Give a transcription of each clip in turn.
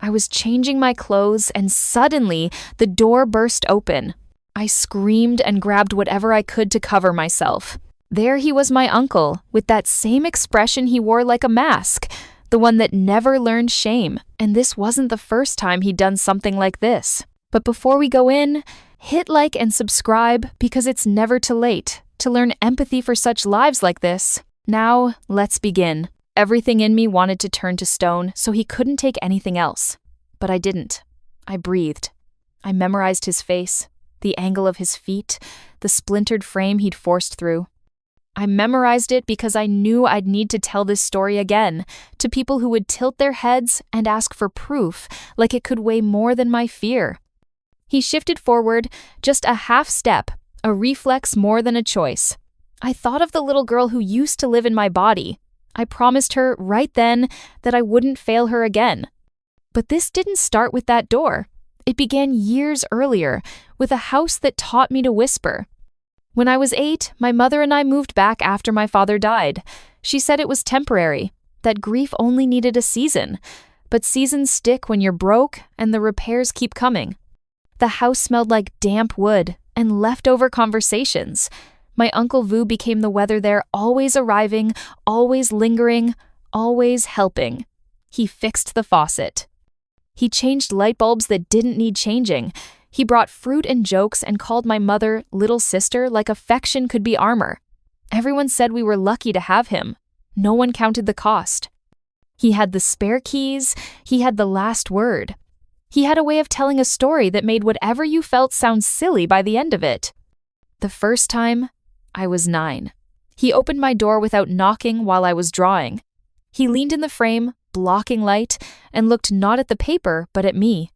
I was changing my clothes and suddenly the door burst open. I screamed and grabbed whatever I could to cover myself. There he was, my uncle, with that same expression he wore like a mask, the one that never learned shame. And this wasn't the first time he'd done something like this. But before we go in, hit like and subscribe because it's never too late to learn empathy for such lives like this. Now, let's begin. Everything in me wanted to turn to stone, so he couldn't take anything else. But I didn't. I breathed. I memorized his face, the angle of his feet, the splintered frame he'd forced through. I memorized it because I knew I'd need to tell this story again to people who would tilt their heads and ask for proof, like it could weigh more than my fear. He shifted forward, just a half step, a reflex more than a choice. I thought of the little girl who used to live in my body. I promised her right then that I wouldn't fail her again. But this didn't start with that door. It began years earlier, with a house that taught me to whisper. When I was 8, my mother and I moved back after my father died. She said it was temporary, that grief only needed a season. But seasons stick when you're broke and the repairs keep coming. The house smelled like damp wood and leftover conversations. My Uncle Vu became the weather there, always arriving, always lingering, always helping. He fixed the faucet. He changed light bulbs that didn't need changing. He brought fruit and jokes and called my mother little sister like affection could be armor. Everyone said we were lucky to have him. No one counted the cost. He had the spare keys. He had the last word. He had a way of telling a story that made whatever you felt sound silly by the end of it. The first time, I was 9. He opened my door without knocking while I was drawing. He leaned in the frame, blocking light, and looked not at the paper but at me.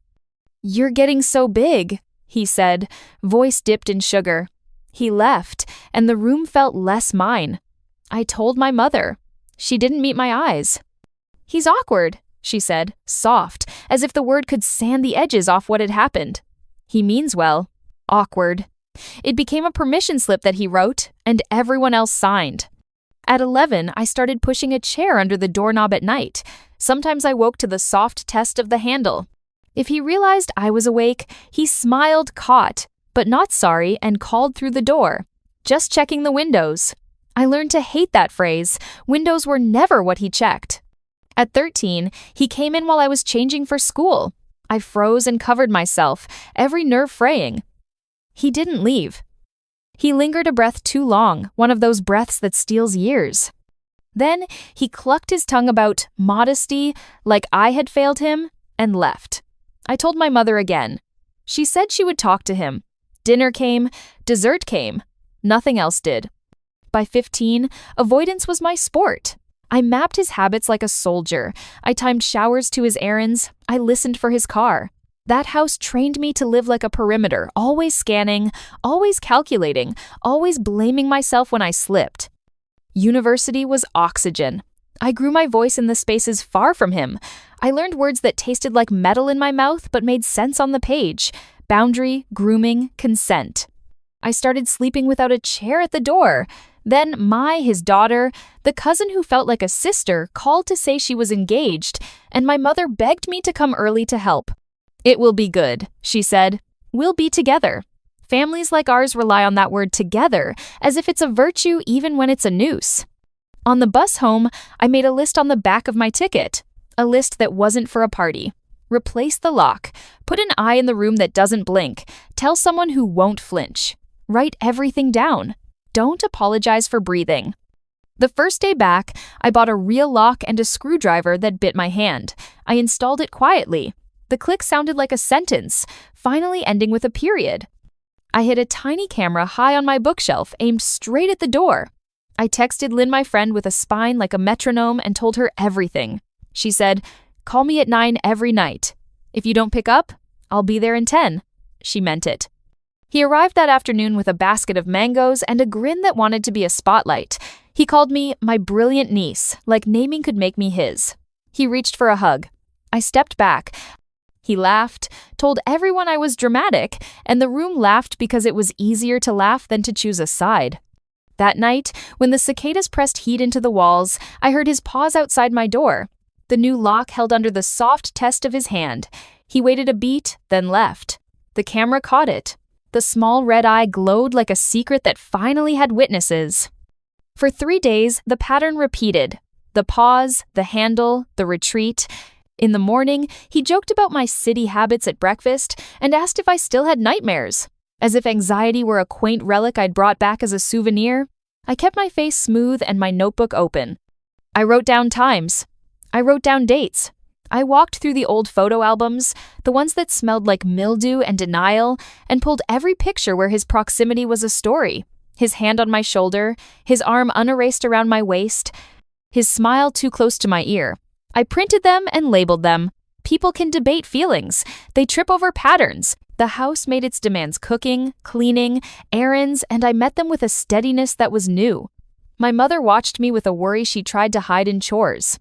"You're getting so big," he said, voice dipped in sugar. He left, and the room felt less mine. I told my mother. She didn't meet my eyes. "He's awkward," she said, soft, as if the word could sand the edges off what had happened. "He means well. Awkward." It became a permission slip that he wrote, and everyone else signed. At 11, I started pushing a chair under the doorknob at night. Sometimes I woke to the soft test of the handle. If he realized I was awake, he smiled, caught, but not sorry, and called through the door. "Just checking the windows." I learned to hate that phrase. Windows were never what he checked. At 13, he came in while I was changing for school. I froze and covered myself, every nerve fraying. He didn't leave. He lingered a breath too long, one of those breaths that steals years. Then he clucked his tongue about modesty, like I had failed him, and left. I told my mother again. She said she would talk to him. Dinner came, dessert came. Nothing else did. By 15, avoidance was my sport. I mapped his habits like a soldier. I timed showers to his errands. I listened for his car. That house trained me to live like a perimeter, always scanning, always calculating, always blaming myself when I slipped. University was oxygen. I grew my voice in the spaces far from him. I learned words that tasted like metal in my mouth but made sense on the page. Boundary, grooming, consent. I started sleeping without a chair at the door. Then his daughter, the cousin who felt like a sister, called to say she was engaged, and my mother begged me to come early to help. "It will be good," she said. "We'll be together." Families like ours rely on that word together, as if it's a virtue even when it's a noose. On the bus home, I made a list on the back of my ticket. A list that wasn't for a party. Replace the lock. Put an eye in the room that doesn't blink. Tell someone who won't flinch. Write everything down. Don't apologize for breathing. The first day back, I bought a real lock and a screwdriver that bit my hand. I installed it quietly. The click sounded like a sentence, finally ending with a period. I hid a tiny camera high on my bookshelf, aimed straight at the door. I texted Lynn, my friend, with a spine like a metronome and told her everything. She said, "Call me at 9 every night. If you don't pick up, I'll be there in 10. She meant it. He arrived that afternoon with a basket of mangoes and a grin that wanted to be a spotlight. He called me my brilliant niece, like naming could make me his. He reached for a hug. I stepped back. He laughed, told everyone I was dramatic, and the room laughed because it was easier to laugh than to choose a side. That night, when the cicadas pressed heat into the walls, I heard his paws outside my door. the new lock held under the soft test of his hand. He waited a beat, then left. The camera caught it. The small red eye glowed like a secret that finally had witnesses. For 3 days, the pattern repeated. The pause, the handle, the retreat. In the morning, he joked about my city habits at breakfast and asked if I still had nightmares. As if anxiety were a quaint relic I'd brought back as a souvenir, I kept my face smooth and my notebook open. I wrote down times. I wrote down dates. I walked through the old photo albums, the ones that smelled like mildew and denial, and pulled every picture where his proximity was a story. His hand on my shoulder, his arm unerased around my waist, his smile too close to my ear. I printed them and labeled them. People can debate feelings. They trip over patterns. The house made its demands cooking, cleaning, errands, and I met them with a steadiness that was new. My mother watched me with a worry she tried to hide in chores.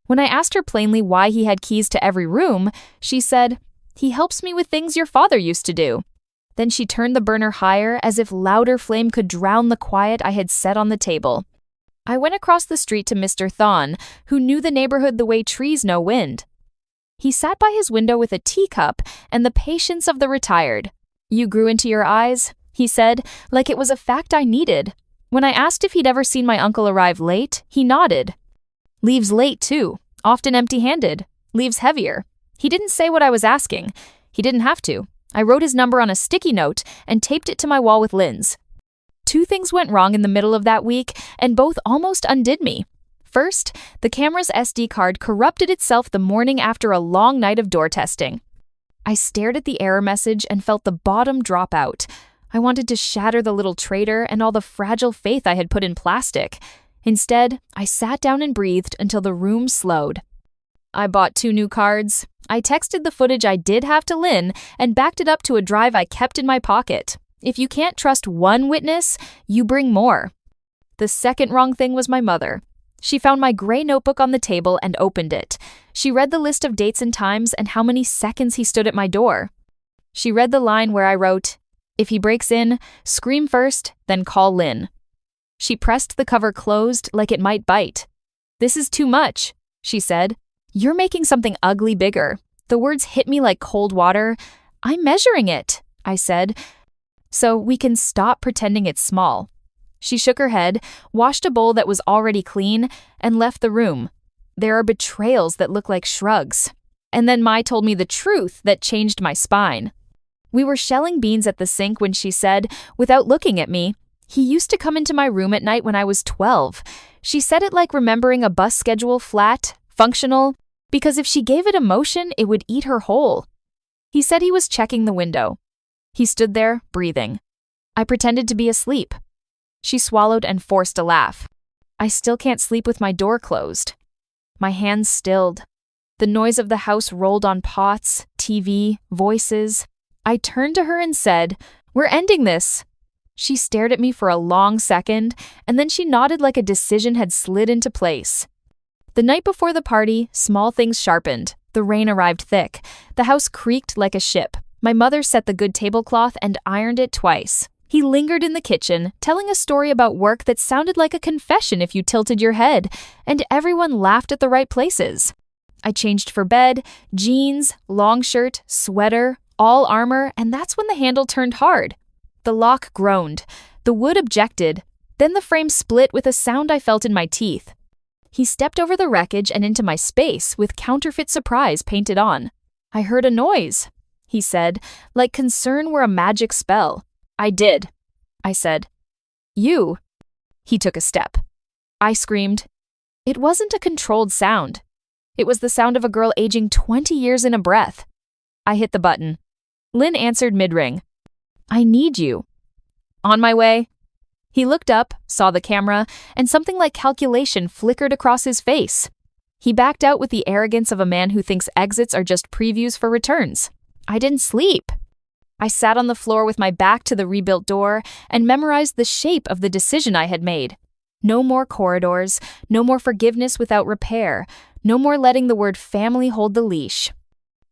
When I asked her plainly why he had keys to every room, she said, "He helps me with things your father used to do." Then she turned the burner higher as if louder flame could drown the quiet I had set on the table. I went across the street to Mr. Thon, who knew the neighborhood the way trees know wind. He sat by his window with a teacup and the patience of the retired. "You grew into your eyes," he said, like it was a fact I needed. When I asked if he'd ever seen my uncle arrive late, he nodded. Leaves late, too, often empty-handed. Leaves heavier. He didn't say what I was asking. He didn't have to. I wrote his number on a sticky note and taped it to my wall with Lynn's. 2 things went wrong in the middle of that week, and both almost undid me. First, the camera's SD card corrupted itself the morning after a long night of door testing. I stared at the error message and felt the bottom drop out. I wanted to shatter the little traitor and all the fragile faith I had put in plastic. Instead, I sat down and breathed until the room slowed. I bought 2 new cards. I texted the footage I did have to Lynn and backed it up to a drive I kept in my pocket. If you can't trust one witness, you bring more. The second wrong thing was my mother. She found my gray notebook on the table and opened it. She read the list of dates and times and how many seconds he stood at my door. She read the line where I wrote, "If he breaks in, scream first, then call Lynn." She pressed the cover closed like it might bite. "This is too much," she said. "You're making something ugly bigger." The words hit me like cold water. "I'm measuring it," I said, "so we can stop pretending it's small." She shook her head, washed a bowl that was already clean, and left the room. There are betrayals that look like shrugs. And then Mai told me the truth that changed my spine. We were shelling beans at the sink when she said, without looking at me, "He used to come into my room at night when I was 12. She said it like remembering a bus schedule, flat, functional, because if she gave it emotion, it would eat her whole. He said he was checking the window. He stood there, breathing. I pretended to be asleep. She swallowed and forced a laugh. I still can't sleep with my door closed. My hands stilled. The noise of the house rolled on pots, TV, voices. I turned to her and said, "We're ending this." She stared at me for a long second, and then she nodded like a decision had slid into place. The night before the party, small things sharpened. The rain arrived thick. The house creaked like a ship. My mother set the good tablecloth and ironed it twice. He lingered in the kitchen, telling a story about work that sounded like a confession if you tilted your head, and everyone laughed at the right places. I changed for bed, jeans, long shirt, sweater, all armor, and that's when the handle turned hard. The lock groaned. The wood objected. Then the frame split with a sound I felt in my teeth. He stepped over the wreckage and into my space with counterfeit surprise painted on. "I heard a noise," he said, like concern were a magic spell. "I did," I said. "You?" He took a step. I screamed. It wasn't a controlled sound. It was the sound of a girl aging 20 years in a breath. I hit the button. Lynn answered mid-ring. "I need you." "On my way." He looked up, saw the camera, and something like calculation flickered across his face. He backed out with the arrogance of a man who thinks exits are just previews for returns. I didn't sleep. I sat on the floor with my back to the rebuilt door and memorized the shape of the decision I had made. No more corridors, no more forgiveness without repair, no more letting the word family hold the leash.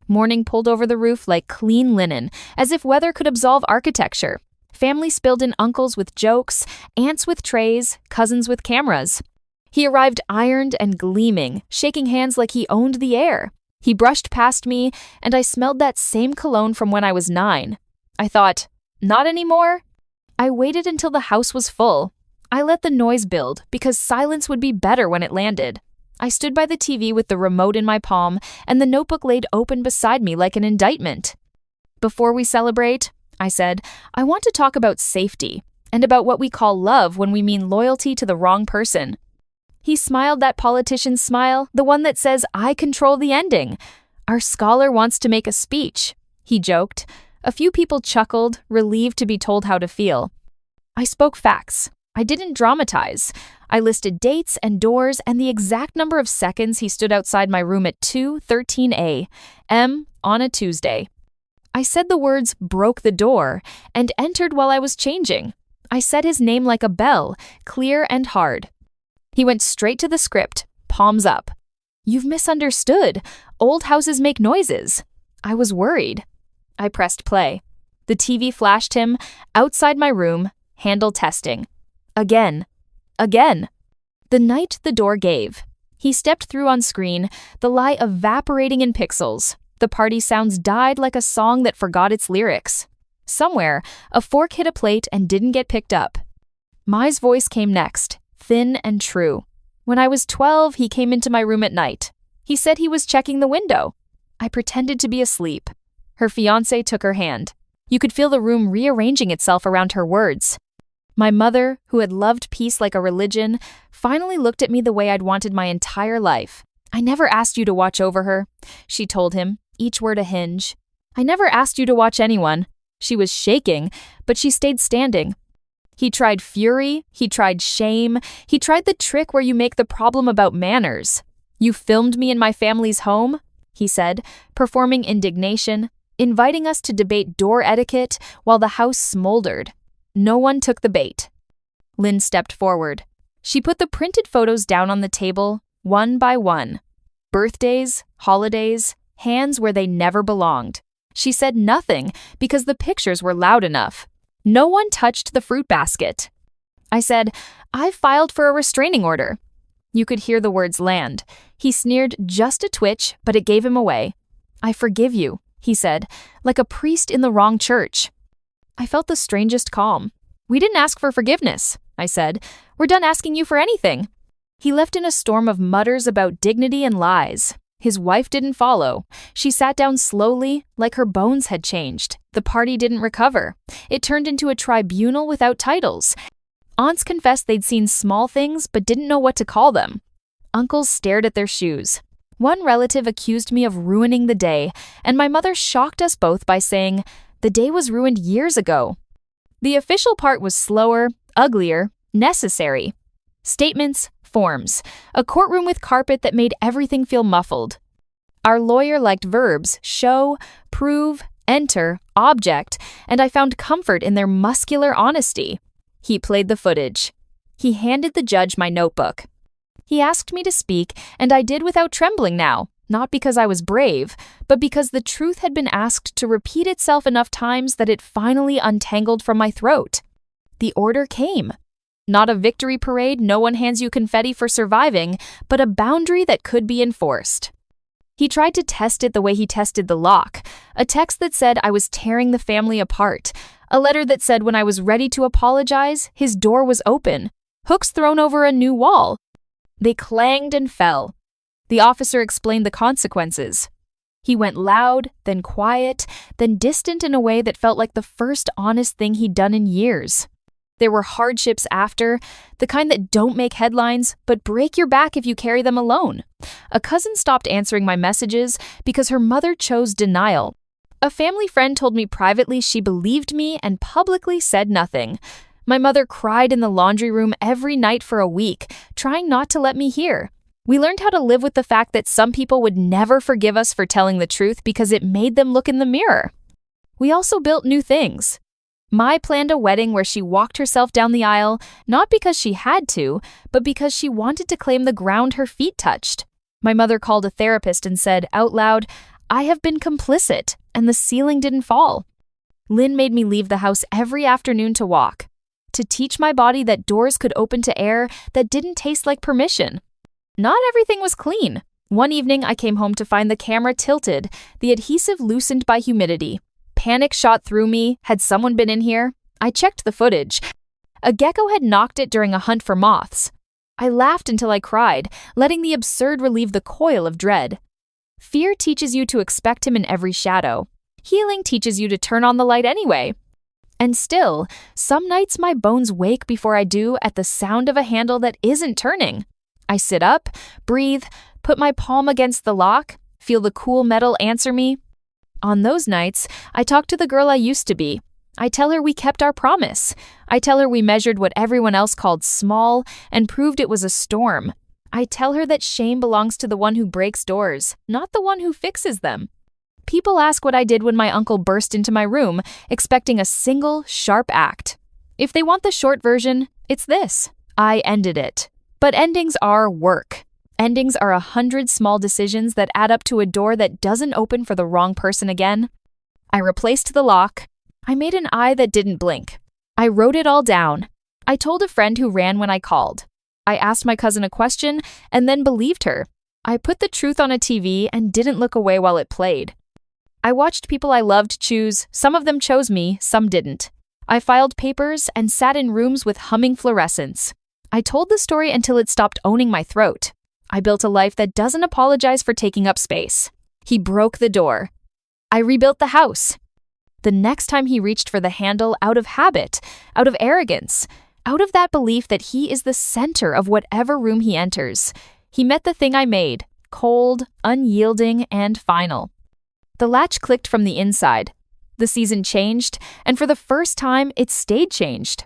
Morning pulled over the roof like clean linen, as if weather could absolve architecture. Family spilled in uncles with jokes, aunts with trays, cousins with cameras. He arrived ironed and gleaming, shaking hands like he owned the air. He brushed past me, and I smelled that same cologne from when I was 9. I thought, not anymore? I waited until the house was full. I let the noise build, because silence would be better when it landed. I stood by the TV with the remote in my palm, and the notebook laid open beside me like an indictment. Before we celebrate, I said, I want to talk about safety, and about what we call love when we mean loyalty to the wrong person. He smiled that politician's smile, the one that says, I control the ending. Our scholar wants to make a speech. He joked. A few people chuckled, relieved to be told how to feel. I spoke facts. I didn't dramatize. I listed dates and doors and the exact number of seconds he stood outside my room at 2:13 a.m. on a Tuesday. I said the words broke the door and entered while I was changing. I said his name like a bell, clear and hard. He went straight to the script, palms up. You've misunderstood. Old houses make noises. I was worried. I pressed play. The TV flashed him, outside my room, handle testing. Again. The night the door gave. He stepped through on screen, the lie evaporating in pixels. The party sounds died like a song that forgot its lyrics. Somewhere, a fork hit a plate and didn't get picked up. Mai's voice came next, thin and true. When I was 12, he came into my room at night. He said he was checking the window. I pretended to be asleep. Her fiancé took her hand. You could feel the room rearranging itself around her words. My mother, who had loved peace like a religion, finally looked at me the way I'd wanted my entire life. I never asked you to watch over her, she told him, each word a hinge. I never asked you to watch anyone. She was shaking, but she stayed standing. He tried fury, he tried shame, he tried the trick where you make the problem about manners. You filmed me in my family's home, he said, performing indignation, inviting us to debate door etiquette while the house smoldered. No one took the bait. Lynn stepped forward. She put the printed photos down on the table, one by one. Birthdays, holidays, hands where they never belonged. She said nothing because the pictures were loud enough. No one touched the fruit basket. I said, I've filed for a restraining order. You could hear the words land. He sneered just a twitch, but it gave him away. I forgive you, he said, like a priest in the wrong church. I felt the strangest calm. We didn't ask for forgiveness, I said. We're done asking you for anything. He left in a storm of mutters about dignity and lies. His wife didn't follow. She sat down slowly, like her bones had changed. The party didn't recover. It turned into a tribunal without titles. Aunts confessed they'd seen small things but didn't know what to call them. Uncles stared at their shoes. One relative accused me of ruining the day, and my mother shocked us both by saying, the day was ruined years ago. The official part was slower, uglier, necessary. Statements, forms, a courtroom with carpet that made everything feel muffled. Our lawyer liked verbs, show, prove, enter, object, and I found comfort in their muscular honesty. He played the footage. He handed the judge my notebook. He asked me to speak, and I did without trembling now, not because I was brave, but because the truth had been asked to repeat itself enough times that it finally untangled from my throat. The order came. Not a victory parade, no one hands you confetti for surviving, but a boundary that could be enforced. He tried to test it the way he tested the lock, a text that said I was tearing the family apart, a letter that said when I was ready to apologize, his door was open, hooks thrown over a new wall. They clanged and fell. The officer explained the consequences. He went loud, then quiet, then distant in a way that felt like the first honest thing he'd done in years. There were hardships after, the kind that don't make headlines, but break your back if you carry them alone. A cousin stopped answering my messages because her mother chose denial. A family friend told me privately she believed me and publicly said nothing. My mother cried in the laundry room every night for a week, trying not to let me hear. We learned how to live with the fact that some people would never forgive us for telling the truth because it made them look in the mirror. We also built new things. Mai planned a wedding where she walked herself down the aisle, not because she had to, but because she wanted to claim the ground her feet touched. My mother called a therapist and said, out loud, I have been complicit, and the ceiling didn't fall. Lynn made me leave the house every afternoon to walk. to teach my body that doors could open to air that didn't taste like permission. Not everything was clean. One evening, I came home to find the camera tilted, the adhesive loosened by humidity. Panic shot through me. Had someone been in here? I checked the footage. A gecko had knocked it during a hunt for moths. I laughed until I cried, letting the absurd relieve the coil of dread. Fear teaches you to expect him in every shadow. Healing teaches you to turn on the light anyway. And still, some nights my bones wake before I do at the sound of a handle that isn't turning. I sit up, breathe, put my palm against the lock, feel the cool metal answer me. On those nights, I talk to the girl I used to be. I tell her we kept our promise. I tell her we measured what everyone else called small and proved it was a storm. I tell her that shame belongs to the one who breaks doors, not the one who fixes them. People ask what I did when my uncle burst into my room, expecting a single, sharp act. If they want the short version, it's this: I ended it. But endings are work. Endings are 100 small decisions that add up to a door that doesn't open for the wrong person again. I replaced the lock. I made an eye that didn't blink. I wrote it all down. I told a friend who ran when I called. I asked my cousin a question and then believed her. I put the truth on a TV and didn't look away while it played. I watched people I loved choose. Some of them chose me, some didn't. I filed papers and sat in rooms with humming fluorescents. I told the story until it stopped owning my throat. I built a life that doesn't apologize for taking up space. He broke the door. I rebuilt the house. The next time he reached for the handle out of habit, out of arrogance, out of that belief that he is the center of whatever room he enters, he met the thing I made, cold, unyielding, and final. The latch clicked from the inside. The season changed, and for the first time, it stayed changed.